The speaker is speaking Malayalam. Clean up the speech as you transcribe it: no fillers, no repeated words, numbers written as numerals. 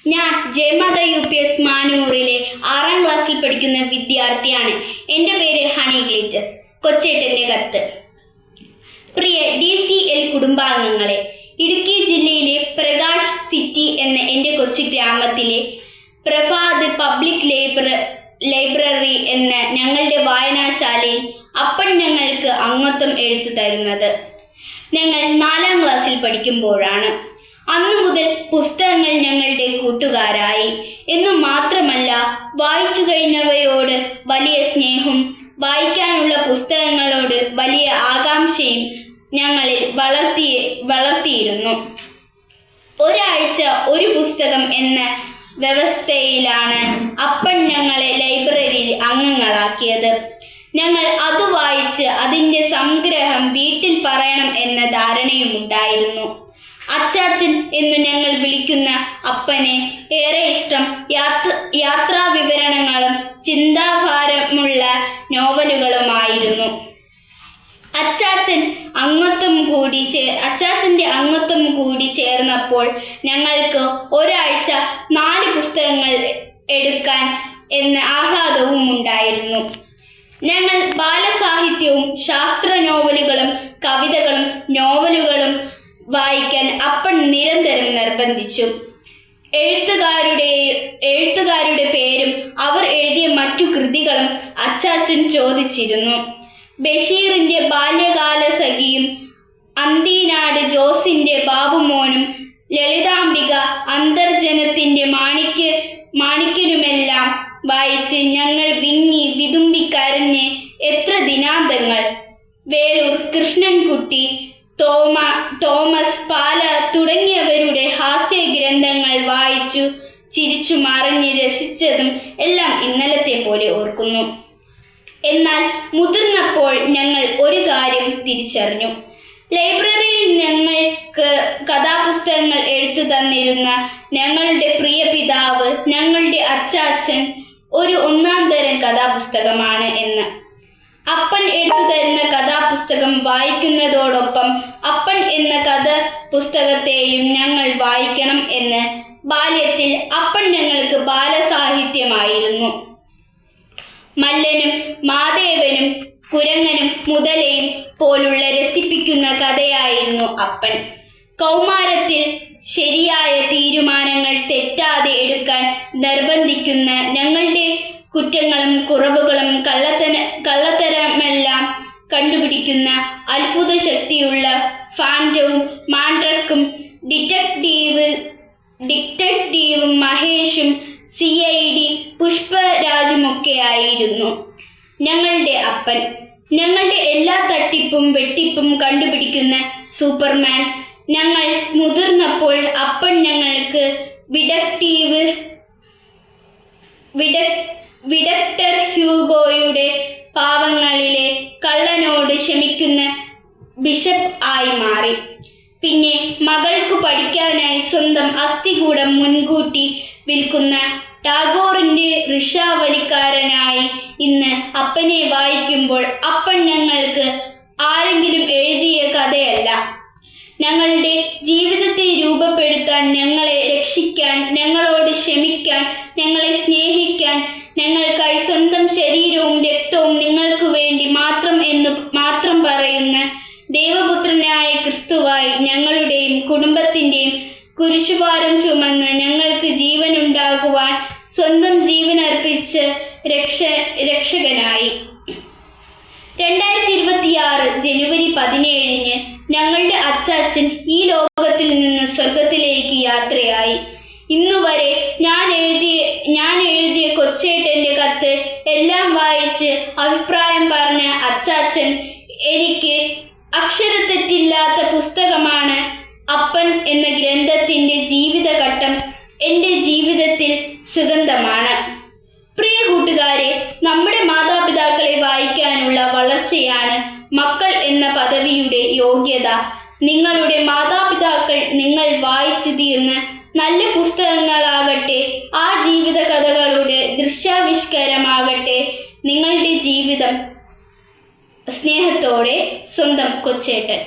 ഞാൻ ജയമാത UPS മാനൂറിലെ 6ാം ക്ലാസ്സിൽ പഠിക്കുന്ന വിദ്യാർത്ഥിയാണ്. എൻ്റെ പേര് ഹണി ഗ്ലിറ്റസ്. കൊച്ചേട്ടൻ്റെ കത്ത്. പ്രിയ DCL കുടുംബാംഗങ്ങളെ, ഇടുക്കി ജില്ലയിലെ പ്രകാശ് സിറ്റി എന്ന എൻ്റെ കൊച്ചു ഗ്രാമത്തിലെ പ്രഭാത് പബ്ലിക് ലൈബ്രറി എന്ന ഞങ്ങളുടെ വായനാശാലയിൽ അപ്പൻ ഞങ്ങൾക്ക് അംഗത്വം എടുത്തു തരുന്നത് ഞങ്ങൾ 4ാം ക്ലാസ്സിൽ പഠിക്കുമ്പോഴാണ്. അന്നു മുതൽ പുസ്തകങ്ങൾ ഞങ്ങളുടെ കൂട്ടുകാരായി. എന്നു മാത്രമല്ല, വായിച്ചു കഴിഞ്ഞവയോട് വലിയ സ്നേഹവും വായിക്കാനുള്ള പുസ്തകങ്ങളോട് വലിയ ആകാംക്ഷയും ഞങ്ങളിൽ വളർത്തിയിരുന്നു. ഒരാഴ്ച ഒരു പുസ്തകം എന്ന വ്യവസ്ഥയിലാണ് അപ്പൻ ഞങ്ങളെ ലൈബ്രറിയിൽ അംഗങ്ങളാക്കിയത്. ഞങ്ങൾ അത് വായിച്ച് അതിൻ്റെ സംഗ്രഹം വീട്ടിൽ പറയണം എന്ന ധാരണയുമുണ്ടായിരുന്നു. അച്ചാച്ചൻ എന്നു ഞങ്ങൾ വിളിക്കുന്ന അപ്പനെ ഏറെ ഇഷ്ടം യാത്രാ വിവരണങ്ങളും ചിന്താഭാരമുള്ള നോവലുകളുമായിരുന്നു. അച്ചാച്ചൻ്റെ അംഗത്വം കൂടി ചേർന്നപ്പോൾ ഞങ്ങൾക്ക് ഒരാഴ്ച 4 പുസ്തകങ്ങൾ എടുക്കാൻ എന്ന ആഹ്ലാദവും ഉണ്ടായിരുന്നു. ഞങ്ങൾ ബാലസാഹിത്യവും ശാസ്ത്ര നോവലുകളും കവിതകളും നോവലുകളും വായിക്കാൻ അപ്പൻ നിരന്തരം നിർബന്ധിച്ചു. എഴുത്തുകാരുടെ പേരും അവർ എഴുതിയ മറ്റു കൃതികളും അച്ചാച്ചൻ ചോദിച്ചിരുന്നു. ബഷീറിൻ്റെ ബാല്യകാലസഖിയും അന്തിനാട് ജോസിൻ്റെ ബാബുമോനും ലളിതാംബിക അന്തർജനത്തിൻ്റെ മാണിക്യനുമെല്ലാം വായിച്ച് ഞങ്ങൾ വിതുമ്പിക്കരഞ്ഞ് എത്ര ദിനാന്തങ്ങൾ. വേളൂർ കൃഷ്ണൻകുട്ടി, തോമസ് പാല തുടങ്ങിയവരുടെ ഹാസ്യഗ്രന്ഥങ്ങൾ വായിച്ചു ചിരിച്ചു മറിഞ്ഞ് രസിച്ചതും എല്ലാം ഇന്നലത്തെ പോലെ ഓർക്കുന്നു. എന്നാൽ മുതിർന്നപ്പോൾ ഞങ്ങൾ ഒരു കാര്യം തിരിച്ചറിഞ്ഞു. ലൈബ്രറിയിൽ ഞങ്ങൾക്ക് കഥാപുസ്തകങ്ങൾ എടുത്തു തന്നിരുന്ന ഞങ്ങളുടെ പ്രിയ പിതാവ്, ഞങ്ങളുടെ അച്ചാച്ചൻ ഒരു 1ാം തരം കഥാപുസ്തകമാണ് എന്ന്. അപ്പൻ എടുത്തു തരുന്ന കഥാപുസ്തകം വായിക്കുന്നതോടൊപ്പം അപ്പൻ എന്ന കഥാപുസ്തകത്തെയും ഞങ്ങൾ വായിക്കണം എന്ന് ബാല്യത്തിൽ അപ്പൻ ഞങ്ങൾക്ക് ബാലസാഹിത്യമായിരുന്നു. മല്ലനും മാധേവനും കുരങ്ങനും മുതലയും പോലുള്ള രസിപ്പിക്കുന്ന കഥയായിരുന്നു അപ്പൻ. കൗമാരത്തിൽ ശരിയായ തീരുമാനങ്ങൾ തെറ്റാതെ എടുക്കാൻ നിർബന്ധിക്കുന്ന, ഞങ്ങളുടെ കുറ്റങ്ങളും കുറവുകളും കള്ളത്തരമെല്ലാം കണ്ടുപിടിക്കുന്ന അത്ഭുത ശക്തിയുള്ള ഫാൻറ്റവും മാൻഡ്രക്കും ഡിറ്റക്റ്റീവും മഹേഷും CID പുഷ്പരാജുമൊക്കെയായിരുന്നു ഞങ്ങളുടെ അപ്പൻ. ഞങ്ങളുടെ എല്ലാ തട്ടിപ്പും വെട്ടിപ്പും കണ്ടുപിടിക്കുന്ന സൂപ്പർമാൻ. ഞങ്ങൾ മുതിർന്നപ്പോൾ അപ്പൻ ഞങ്ങൾക്ക് വിഡക്ടർ ഹ്യൂഗോയുടെ പാവങ്ങളിലെ കള്ളനോട് ക്ഷമിക്കുന്ന ബിഷപ്പ് ആയി മാറി. പിന്നെ മകൾക്ക് പഠിക്കാനായി സ്വന്തം അസ്ഥികൂടം മുൻകൂട്ടി വിൽക്കുന്ന ടാഗോറിൻ്റെ റിക്ഷാവലിക്കാരനായി. ഇന്ന് അപ്പനെ വായിക്കുമ്പോൾ അപ്പൻ ഞങ്ങൾക്ക് ആരെങ്കിലും എഴുതിയ കഥയല്ല. ഞങ്ങളുടെ ജീവിതത്തെ രൂപപ്പെടുത്താൻ, ഞങ്ങളെ രക്ഷിക്കാൻ, ഞങ്ങളോട് ക്ഷമിക്കാൻ, ഞങ്ങളെ സ്നേഹിക്കാൻ, ഞങ്ങൾക്കായി സ്വന്തം ശരീരവും രക്തവും നിങ്ങൾക്ക് വേണ്ടി മാത്രം പറയുന്ന ദൈവപുത്രനായ ക്രിസ്തുവായി ഞങ്ങളുടെയും കുടുംബത്തിൻ്റെയും കുരിശുഭാരം ചുമന്ന് ഞങ്ങൾക്ക് ജീവനുണ്ടാകുവാൻ സ്വന്തം ജീവനർപ്പിച്ച രക്ഷകനായി. 2026 ജനുവരി 17 ഞങ്ങളുടെ അച്ചാച്ചൻ ഈ ലോകത്തിൽ നിന്ന് സ്വർഗത്തിലേക്ക് യാത്രയായി. ഇന്നുവരെ ഞാൻ എഴുതിയ കൊച്ചേട്ടൻ്റെ കത്ത് എല്ലാം വായിച്ച് അഭിപ്രായം പറഞ്ഞ അച്ചാച്ചൻ എനിക്ക് അക്ഷരത്തെറ്റില്ലാത്ത പുസ്തകമാണ് അപ്പൻ എന്ന ഗ്രന്ഥത്തിൻ്റെ ജീവിതഘട്ടം എൻ്റെ ജീവിതത്തിൽ സുഗന്ധമാണ്. പ്രിയ കൂട്ടുകാരെ, നമ്മുടെ മാതാപിതാക്കളെ വായിക്കാനുള്ള വളർച്ചയാണ് മക്കൾ എന്ന പദവിയുടെ യോഗ്യത. നിങ്ങളുടെ മാതാപിതാക്കൾ നിങ്ങൾ വായിച്ചു തീർന്ന് നല്ല പുസ്തകങ്ങളാകട്ടെ, ആ ജീവിത കഥകളുടെ ദൃശ്യാവിഷ്കാരമാകട്ടെ നിങ്ങളുടെ ജീവിതം. സ്നേഹത്തോടെ, സ്വന്തം കൊച്ചേട്ടൻ.